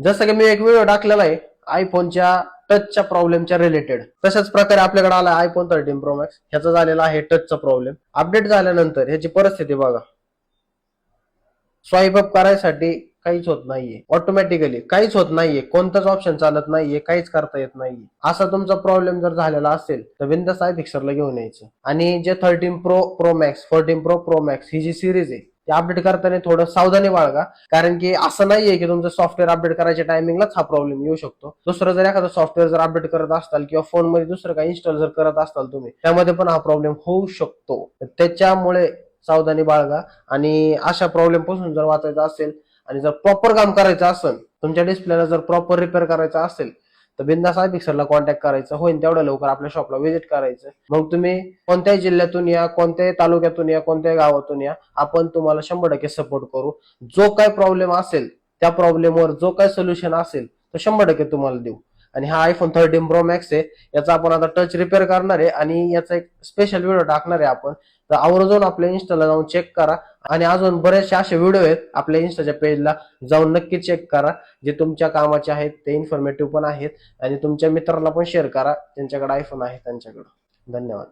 जसं की मी एक व्हिडिओ टाकलेला आहे आयफोनच्या टचच्या प्रॉब्लेमच्या रिलेटेड, तशाच प्रकारे आपल्याकडे आला आयफोन 13 प्रो मॅक्स. ह्याचा झालेला आहे टचचा प्रॉब्लेम. अपडेट झाल्यानंतर ह्याची परिस्थिती बघा. स्वाईप अप करायसाठी काहीच होत नाहीये, ऑटोमॅटिकली काहीच होत नाहीये, कोणताच ऑप्शन चालत नाहीये, काहीच करता येत नाहीये. असा तुमचा प्रॉब्लेम जर झालेला असेल तर बिनधास्त iFixer घेऊन यायचं. आणि जे 13 प्रो मॅक्स 14 प्रो मॅक्स ही जी सिरीज आहे ते अपडेट करताना थोडं सावधानी बाळगा, कारण की असं नाहीये की तुमचं सॉफ्टवेअर अपडेट करायच्या टायमिंगलाच हा प्रॉब्लेम येऊ शकतो. दुसरं जर एखादं सॉफ्टवेअर जर अपडेट करत असाल किंवा फोनमध्ये दुसरं काही इन्स्टॉल जर करत असाल तुम्ही, त्यामध्ये पण हा प्रॉब्लेम होऊ शकतो. त्याच्यामुळे सावधानी बाळगा. आणि अशा प्रॉब्लेम पासून जर वाचायचं असेल आणि जर प्रॉपर काम करायचं असेल, तुमच्या डिस्प्लेला जर प्रॉपर रिपेअर करायचं असेल तर बिनधास्त iFixer कॉन्टॅक्ट करायचं. होईल तेवढ्या लवकर आपल्या शॉपला व्हिजिट करायचं. मग तुम्ही कोणत्याही जिल्ह्यातून या, कोणत्याही तालुक्यातून या, कोणत्याही गावातून या, आपण तुम्हाला 100% सपोर्ट करू. जो काय प्रॉब्लेम असेल त्या प्रॉब्लेमवर जो काय सोल्युशन असेल तो 100% तुम्हाला देऊ. आणि हा आयफोन 13 प्रो मॅक्स आहे, याचा आपण आता टच रिपेअर करणार आहे आणि याचा एक स्पेशल व्हिडिओ टाकणार आहे आपण. तर आवर्जून आपल्या इन्स्टाला जाऊन चेक करा. आणि अजून बरेचसे असे व्हिडिओ आहेत आपल्या इन्स्टाच्या पेजला, जाऊन नक्की चेक करा, जे तुमच्या कामाचे आहेत, ते इन्फॉर्मेटिव्ह पण आहेत. आणि तुमच्या मित्रांना पण शेअर करा ज्यांच्याकडे आयफोन आहे त्यांच्याकडे. धन्यवाद.